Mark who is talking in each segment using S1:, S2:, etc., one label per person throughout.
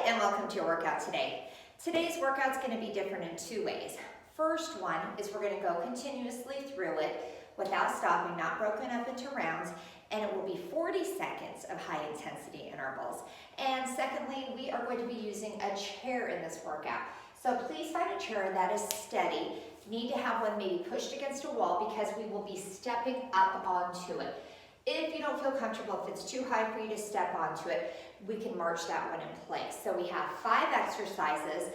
S1: and welcome to your workout today. Today's workout is going to be different in two ways. First one is we're going to go continuously through it without stopping, not broken up into rounds, and it will be 40 seconds of high intensity intervals. And secondly, we are going to be using a chair in this workout. So please find a chair that is steady. You need to have one maybe pushed against a wall because we will be stepping up onto it. If you don't feel comfortable, if it's too high for you to step onto it, we can march that one in place. So we have 5 exercises,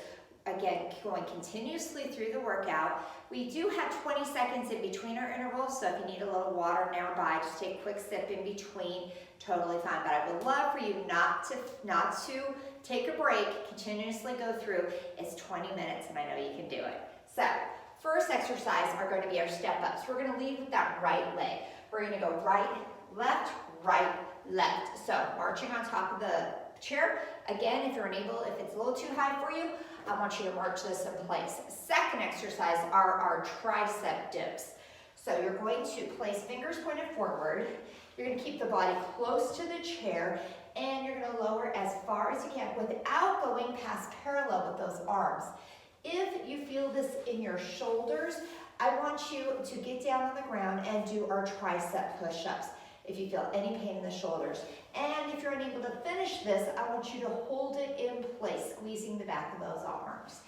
S1: again, going continuously through the workout. We do have 20 seconds in between our intervals, so if you need a little water nearby, just take a quick sip in between, totally fine. But I would love for you not to take a break, continuously go through. It's 20 minutes and I know you can do it. So, first exercise are going to be our step ups. We're going to lead with that right leg. We're going to go right, left, so marching on top of the chair. Again, if you're unable, if it's a little too high for you, I want you to march this in place. Second exercise are our tricep dips. So you're going to place fingers pointed forward. You're going to keep the body close to the chair, and you're going to lower as far as you can without going past parallel with those arms. If you feel this in your shoulders, I want you to get down on the ground and do our tricep push-ups if you feel any pain in the shoulders. And if you're unable to finish this, I want you to hold it in place, squeezing the back of those arms.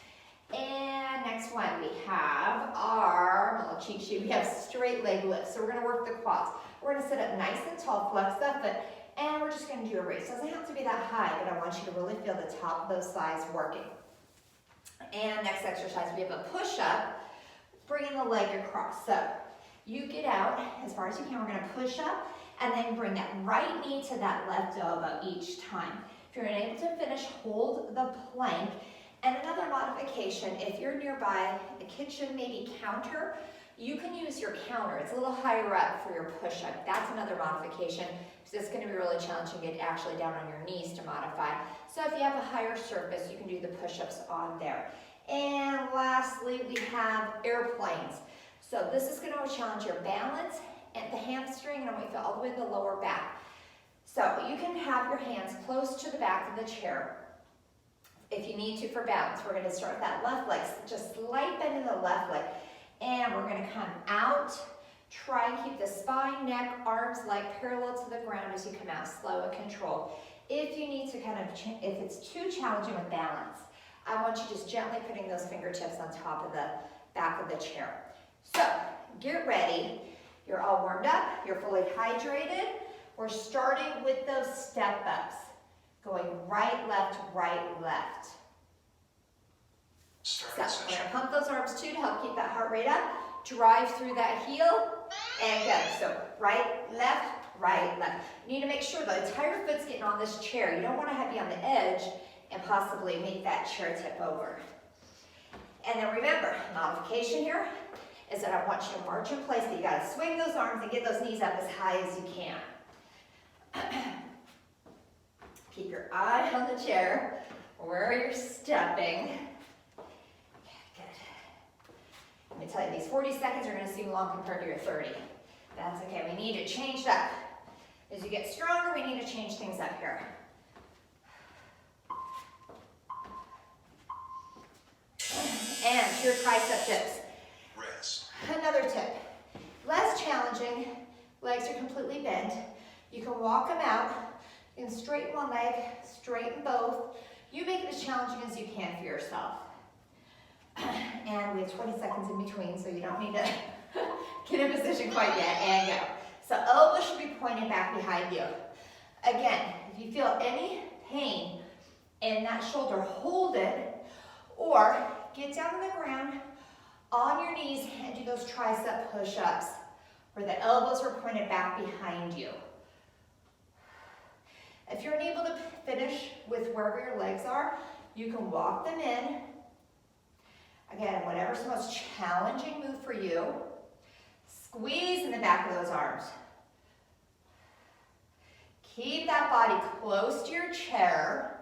S1: And next one, we have our little cheat sheet. We have straight leg lifts. So we're gonna work the quads. We're gonna sit up nice and tall, flex that foot, and we're just gonna do a raise. It doesn't have to be that high, but I want you to really feel the top of those thighs working. And next exercise, we have a push-up, bringing the leg across. So you get out as far as you can. We're gonna push up and then bring that right knee to that left elbow each time. If you're unable to finish, hold the plank. And another modification, if you're nearby a kitchen, maybe counter, you can use your counter. It's a little higher up for your push-up. That's another modification, because it's gonna be really challenging to get actually down on your knees to modify. So if you have a higher surface, you can do the push-ups on there. And lastly, we have airplanes. So this is gonna challenge your balance and the hamstring, and I want you to feel all the way to the lower back. So you can have your hands close to the back of the chair if you need to for balance. We're gonna start with that left leg, just slight bend in the left leg. And we're gonna come out, try and keep the spine, neck, arms, leg parallel to the ground as you come out, slow and controlled. If you need to if it's too challenging with balance, I want you just gently putting those fingertips on top of the back of the chair. So, get ready. You're all warmed up, you're fully hydrated. We're starting with those step ups, going right, left, right, left. So, we're gonna pump those arms too to help keep that heart rate up. Drive through that heel, and go. So, right, left, right, left. You need to make sure the entire foot's getting on this chair. You don't wanna have you on the edge and possibly make that chair tip over. And then remember, modification here is that I want you to march in place, but you gotta swing those arms and get those knees up as high as you can. Keep your eye on the chair where you're stepping. Good. Let me tell you, these 40 seconds are gonna seem long compared to your 30. That's okay, we need to change it up. As you get stronger, we need to change things up here. And your tricep dips.
S2: Rest.
S1: Another tip, less challenging, legs are completely bent. You can walk them out, you can straighten one leg, straighten both. You make it as challenging as you can for yourself. And we have 20 seconds in between, so you don't need to get in position quite yet, and go. So elbows should be pointed back behind you. Again, if you feel any pain in that shoulder, hold it, or get down on the ground, on your knees, and do those tricep push-ups where the elbows are pointed back behind you. If you're unable to finish with wherever your legs are, you can walk them in. Again, whatever's the most challenging move for you, squeeze in the back of those arms. Keep that body close to your chair.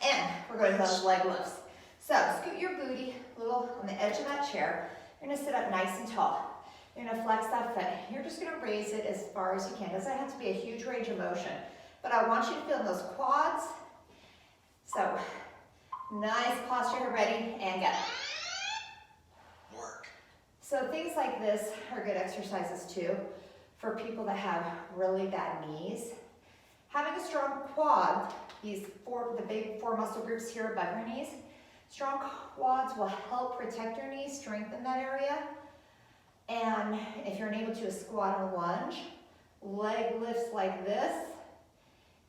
S1: And we're going to those leg lifts. So scoot your booty a little on the edge of that chair. You're going to sit up nice and tall. You're gonna flex that foot. You're just gonna raise it as far as you can. It doesn't have to be a huge range of motion, but I want you to feel those quads. So, nice posture here, ready, and go.
S2: Work.
S1: So things like this are good exercises too for people that have really bad knees. Having a strong quad, the big four muscle groups here above your knees, strong quads will help protect your knees, strengthen that area. And if you're unable to squat or lunge, leg lifts like this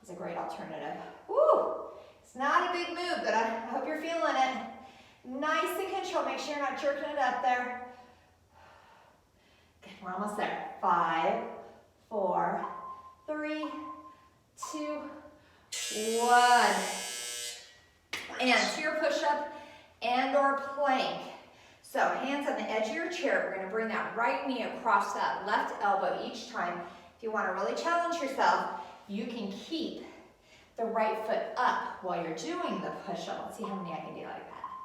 S1: is a great alternative. Woo! It's not a big move, but I hope you're feeling it. Nice and controlled. Make sure you're not jerking it up there. Okay, we're almost there. 5, 4, 3, 2, 1. And to your push-up and or plank. So hands on the edge of your chair. We're going to bring that right knee across that left elbow each time. If you want to really challenge yourself, you can keep the right foot up while you're doing the push-up. Let's see how many I can do like that.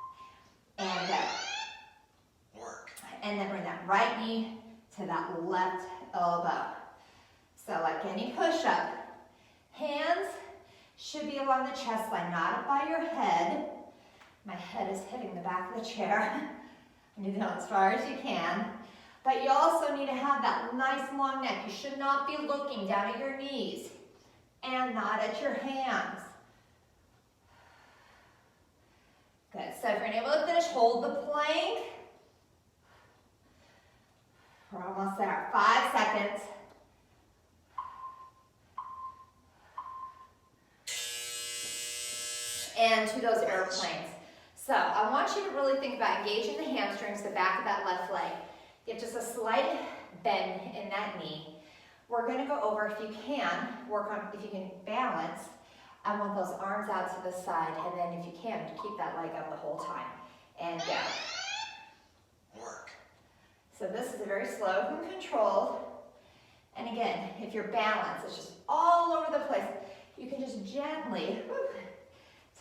S1: And go.
S2: Work.
S1: And then bring that right knee to that left elbow. So like any push-up, hands should be along the chest line, not up by your head. My head is hitting the back of the chair. You do as far as you can. But you also need to have that nice long neck. You should not be looking down at your knees and not at your hands. Good. So if you're unable to finish, hold the plank. We're almost there. 5 seconds. And to those airplanes. So I want you to really think about engaging the hamstrings, the back of that left leg. Get just a slight bend in that knee. We're going to go over, if you can, work on, if you can balance. I want those arms out to the side, and then if you can, keep that leg up the whole time. And go.
S2: Work.
S1: So this is a very slow and controlled. And again, if your balance is just all over the place, you can just gently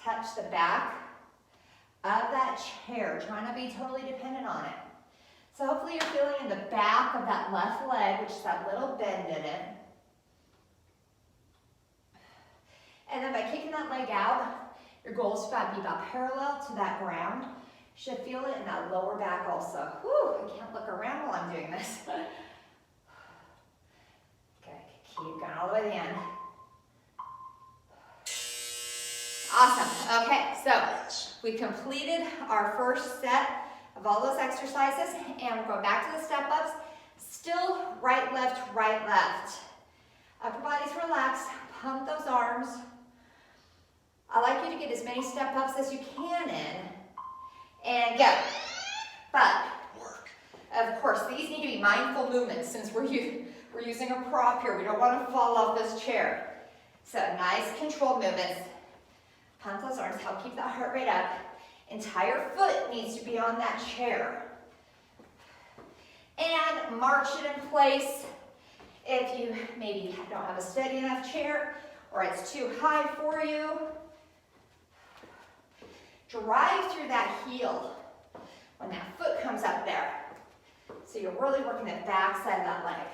S1: touch the back of that chair. Try not to be totally dependent on it. So hopefully you're feeling in the back of that left leg, which is that little bend in it. And then by kicking that leg out, your goal is to be about parallel to that ground. You should feel it in that lower back also. Whew, I can't look around while I'm doing this. Okay, keep going all the way to the end. Awesome. Okay, so we completed our first set of all those exercises, and we're going back to the step-ups. Still right, left, right, left. Upper body's relaxed. Pump those arms. I like you to get as many step-ups as you can in, and go. But, of course, these need to be mindful movements since we're using a prop here. We don't want to fall off this chair. So nice controlled movements. Pump those arms, help keep that heart rate up. Entire foot needs to be on that chair. And march it in place. If you maybe don't have a steady enough chair or it's too high for you, drive through that heel when that foot comes up there. So you're really working the back side of that leg.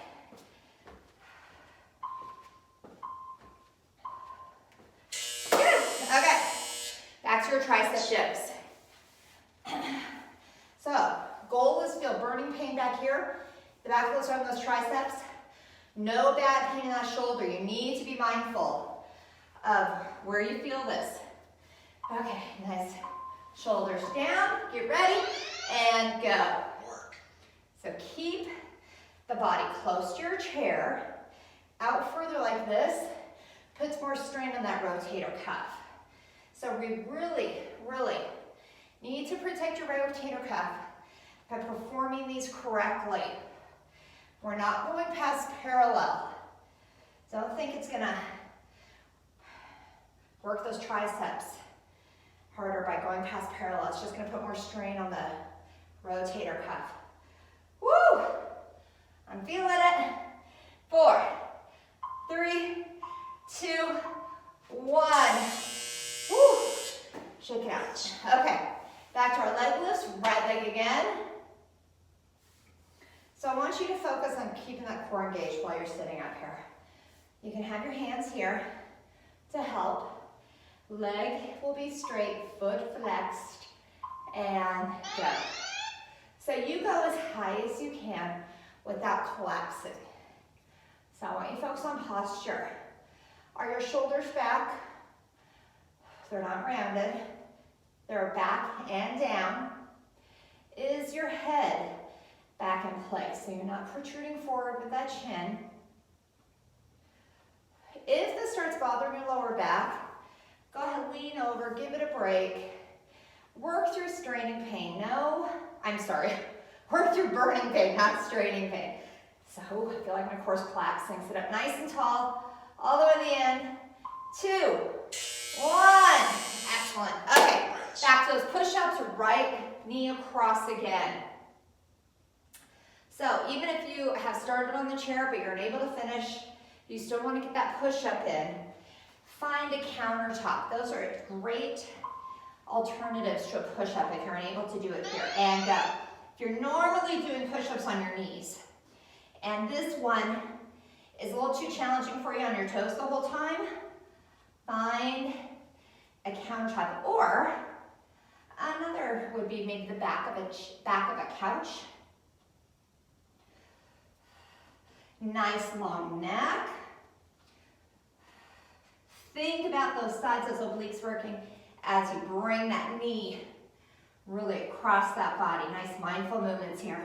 S1: Good. Okay. Back to your tricep dips. So, goal is feel burning pain back here. The back of those triceps. No bad pain in that shoulder. You need to be mindful of where you feel this. Okay, nice. Shoulders down. Get ready and go. So keep the body close to your chair. Out further like this. Puts more strain on that rotator cuff. So we really, really need to protect your rotator cuff by performing these correctly. We're not going past parallel. Don't think it's gonna work those triceps harder by going past parallel. It's just gonna put more strain on the rotator cuff. Woo! I'm feeling it. 4, 3, 2, 1. Woo! Shake it out. Okay, back to our leg lifts, right leg again. So I want you to that core engaged while you're sitting up here. You can have your hands here to help. Leg will be straight, foot flexed, and go. So you go as high as you can without collapsing. So I want you to focus on posture. Are your shoulders back? They're not rounded. They're back and down. Is your head back in place? So you're not protruding forward with that chin. If this starts bothering your lower back, go ahead, lean over, give it a break. Work through straining pain. Work through burning pain, not straining pain. So I feel like my core's collapsing. Sit up nice and tall, all the way to the end. 2, 1. Excellent. Okay, back to those push-ups, right knee across again. So even if you have started on the chair, but you're unable to finish, you still want to get that push-up in. Find a countertop. Those are great alternatives to a push-up if you're unable to do it here. And go. If you're normally doing push-ups on your knees, and this one is a little too challenging for you on your toes the whole time, find a countertop. Or another would be maybe the back of a couch. Nice long neck. Think about those sides, those obliques working as you bring that knee really across that body. Nice mindful movements here.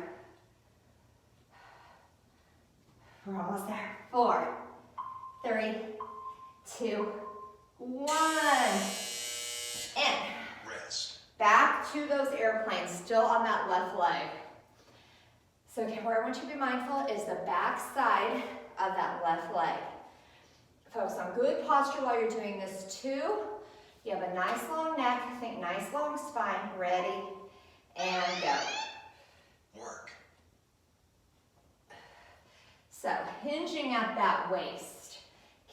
S1: We're almost there. 4, 3, 2, 1. And rest. Back to those airplanes, still on that left leg. So where I want you to be mindful is the back side of that left leg. Focus on good posture while you're doing this too. You have a nice long neck, think nice long spine, ready, and go. Work. So hinging at that waist.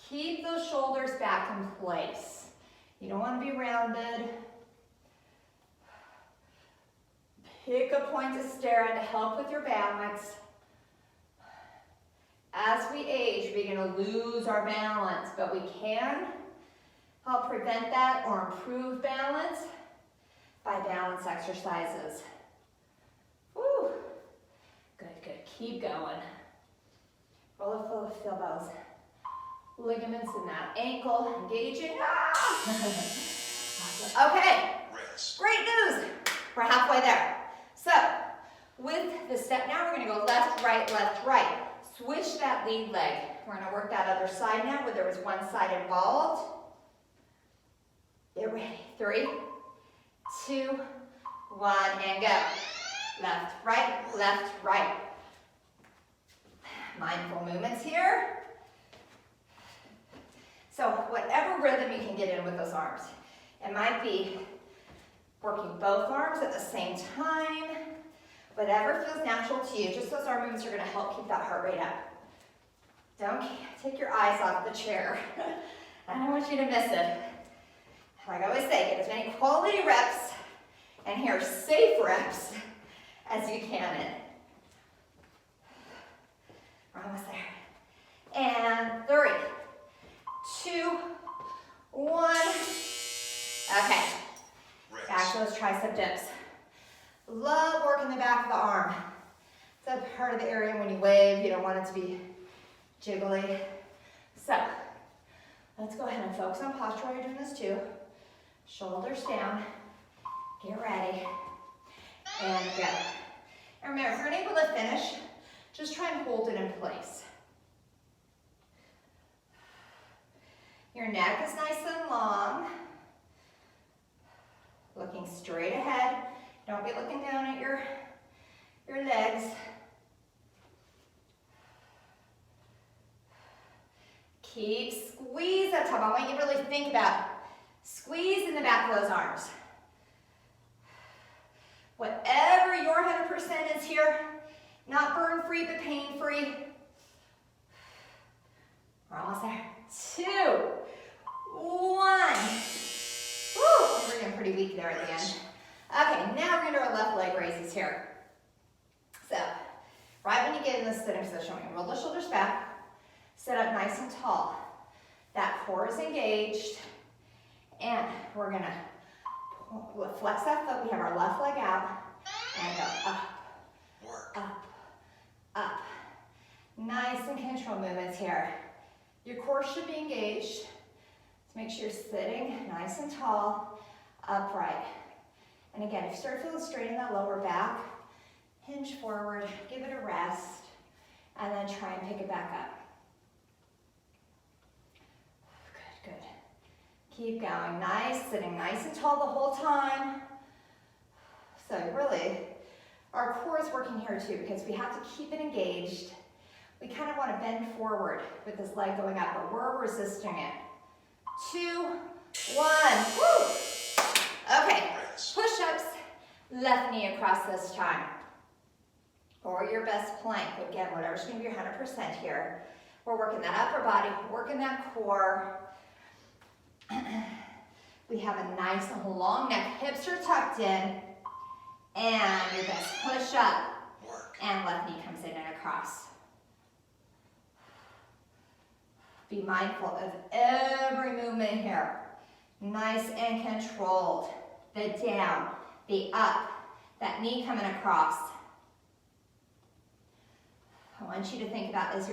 S1: Keep those shoulders back in place. You don't want to be rounded. Pick a point to stare at to help with your balance. As we age, we're going to lose our balance, but we can help prevent that or improve balance by balance exercises. Woo. Good, good. Keep going. Roll feel those ligaments in that ankle engaging. Okay. Rest. Great news. We're halfway there. So, with the step now, we're going to go left, right, left, right. Switch that lead leg. We're going to work that other side now where there was one side involved. Get ready. 3, 2, 1, and go. Left, right. Mindful movements here. So whatever rhythm you can get in with those arms. It might be working both arms at the same time. Whatever feels natural to you. Just those arm movements are going to help keep that heart rate up. Don't take your eyes off the chair. I don't want you to miss it. Like I always say, get as many quality reps and here safe reps as you can in. We're almost there. And 3, 2, 1. Okay. Back to those tricep dips. Love working the back of the arm. It's a part of the area when you wave, you don't want it to be jiggly. So, let's go ahead and focus on posture while you're doing this too. Shoulders down. Get ready. And go. And remember, if you're unable to finish, just try and hold it in place. Your neck is nice and long. Looking straight ahead. Don't be looking down at your legs. Keep squeeze up top. I want you to really think about squeeze in the back of those arms. Whatever your 100% is here, not burn free but pain free. We're almost there. 2, 1. Woo, we're getting pretty weak there at the end. Okay, now we're going to do our left leg raises here. So, right when you get in this sitting position, we're going to roll the shoulders up nice and tall. That core is engaged. And we're gonna flex that foot. We have our left leg out. And go up, up, up. Nice and controlled movements here. Your core should be engaged. So make sure you're sitting nice and tall, upright. And again, if you start feeling straight in that lower back, hinge forward, give it a rest, and then try and pick it back up. Good, good. Keep going, nice, sitting nice and tall the whole time. So really, our core is working here too because we have to keep it engaged. We kind of want to bend forward with this leg going up, but we're resisting it. 2, 1, woo! Okay, push-ups, left knee across this time. Or your best plank, again, whatever's going to be your 100% here. We're working that upper body, working that core. We have a nice long neck, hips are tucked in, and your best push-up, and left knee comes in and across. Be mindful of every movement here. Nice and controlled. The down, the up, that knee coming across. I want you to think about is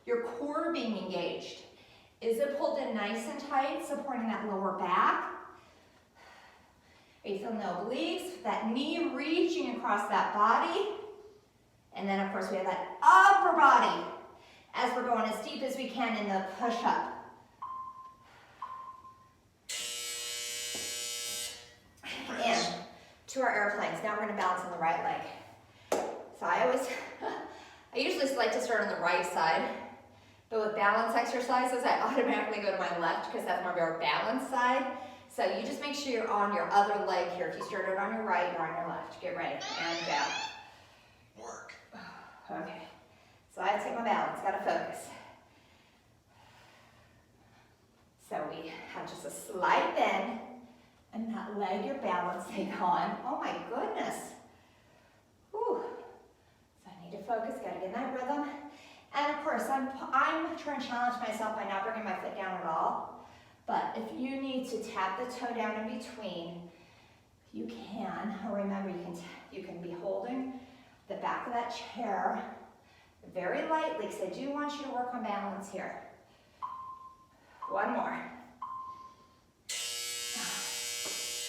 S1: your core being engaged. Is it pulled in nice and tight, supporting that lower back? Are you feeling the obliques? That knee reaching across that body. And then of course we have that upper body as we're going as deep as we can in the push-up. And to our airplanes. Now we're going to balance on the right leg. So I usually like to start on the right side, but with balance exercises, I automatically go to my left because that's more of our balance side. So you just make sure you're on your other leg here. If you started on your right, you're on your left. Get ready, and down. Work. Okay, so I have to take my balance, gotta focus. So we have just a slight bend, and that leg, your balance, take on. Oh my goodness. Whew. So I need to focus, gotta get in that rhythm. And of course, I'm trying to challenge myself by not bringing my foot down at all. But if you need to tap the toe down in between, you can. Remember, you can be holding the back of that chair very lightly, because I do want you to work on balance here. One more.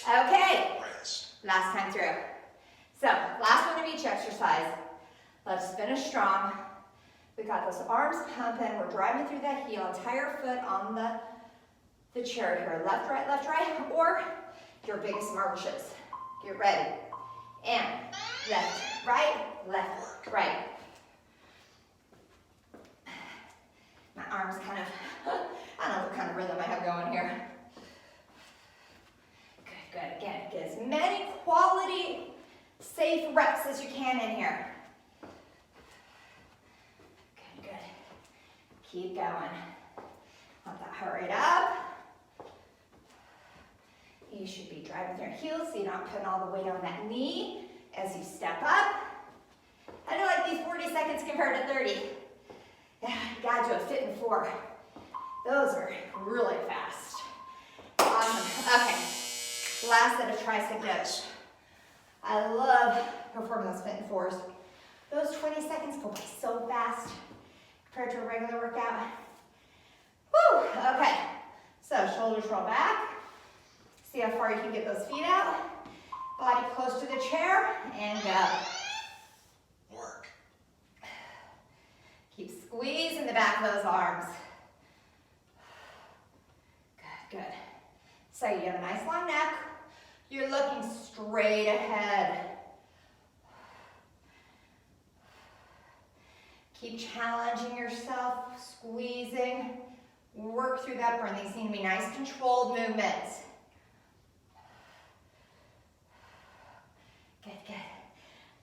S1: Okay, last time through. So, last one of each exercise. Let's finish strong. We got those arms pumping. We're driving through that heel, entire foot on the chair here. Left, right, or your biggest marches. Get ready. And left, right. My arms kind of, I don't know what kind of rhythm I have going here. Good, good. Again, get as many quality, safe reps as you can in here. Good, good. Keep going. Let that hurry up. You should be driving your heels so you're not putting all the weight on that knee as you step up. I do like these 40 seconds compared to 30. Yeah, you gotta do a fit in 4. Those are really fast. Awesome. Okay, last set of tricep dips. I love performing those fit in 4s. Those 20 seconds go by so fast compared to a regular workout. Woo, okay. So shoulders roll back. See how far you can get those feet out. Body close to the chair, and go. Work. Keep squeezing the back of those arms. Good, good. So you have a nice long neck. You're looking straight ahead. Keep challenging yourself, squeezing. Work through that burn. These need to be nice, controlled movements. Good, good.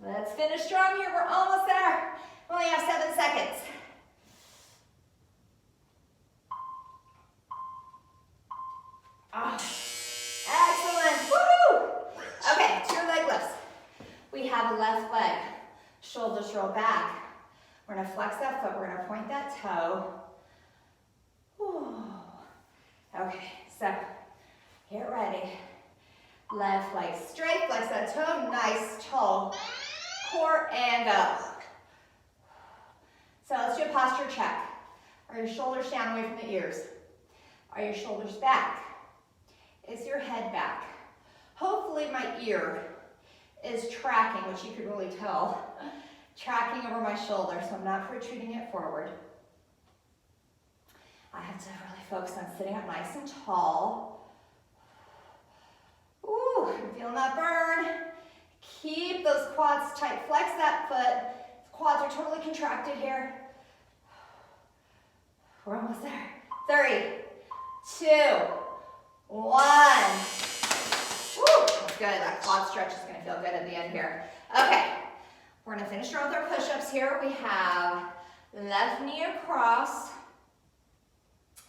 S1: Let's finish strong here. We're almost there. We only have 7 seconds. Oh, excellent. Woohoo! Okay, 2 leg lifts. We have a left leg. Shoulders roll back. We're going to flex that foot. We're going to point that toe. Okay, so get ready. Left leg straight, flex that toe, nice tall core, and up. So let's do a posture check. Are your shoulders down away from the ears? Are your shoulders back? Is your head back? Hopefully my ear is tracking, which you can really tell, tracking over my shoulder, so I'm not protruding it forward. I have to really focus on sitting up nice and tall. Ooh, I'm feeling that burn. Keep those quads tight. Flex that foot. Quads are totally contracted here. We're almost there. 3, 2, 1. Woo, that's good. That quad stretch is going to feel good at the end here. Okay, we're going to finish with our push-ups here. We have left knee across.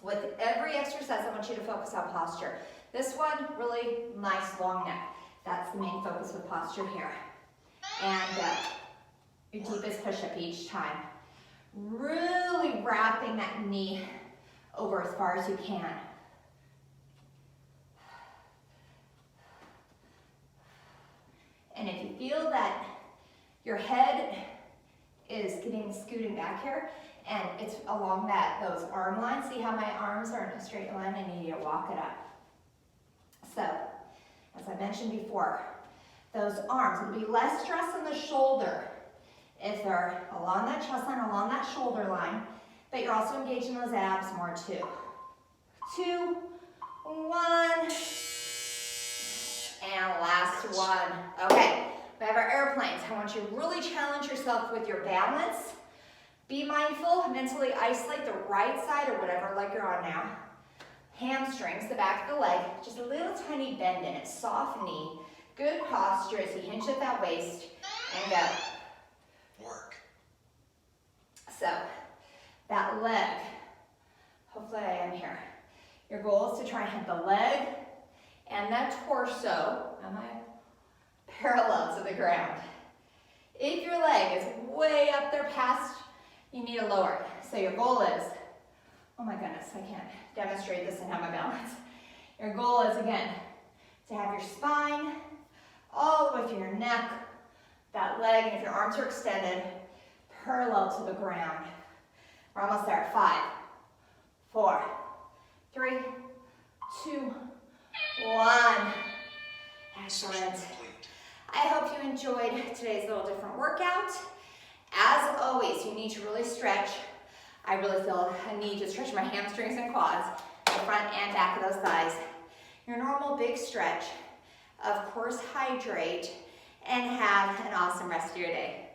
S1: With every exercise, I want you to focus on posture. This one, really nice long neck. That's the main focus with posture here. And your deepest push-up each time. Really wrapping that knee over as far as you can. And if you feel that your head is scooting back here, and it's along those arm lines, see how my arms are in a straight line? I need you to walk it up. So, as I mentioned before, those arms, it'll be less stress on the shoulder if they're along that chest line, along that shoulder line, but you're also engaging those abs more too. 2, 1, and last one. Okay, we have our airplanes. I want you to really challenge yourself with your balance. Be mindful, mentally isolate the right side or whatever leg you're on now. Hamstrings, the back of the leg, just a little tiny bend in it, soft knee. Good posture as you hinge at that waist and go. Work. So, that leg, hopefully I am here. Your goal is to try and have the leg and that torso, am I parallel to the ground? If your leg is way up there past, you need to lower it. So your goal is, oh my goodness, I can't demonstrate this and have my balance. Your goal is, again, to have your spine all the way through your neck, that leg, and if your arms are extended, parallel to the ground. We're almost there. 5, 4, 3, 2, 1. Excellent. I hope you enjoyed today's little different workout. As always, you need to really stretch. I really feel a need to stretch my hamstrings and quads, the front and back of those thighs. Your normal big stretch. Of course, hydrate and have an awesome rest of your day.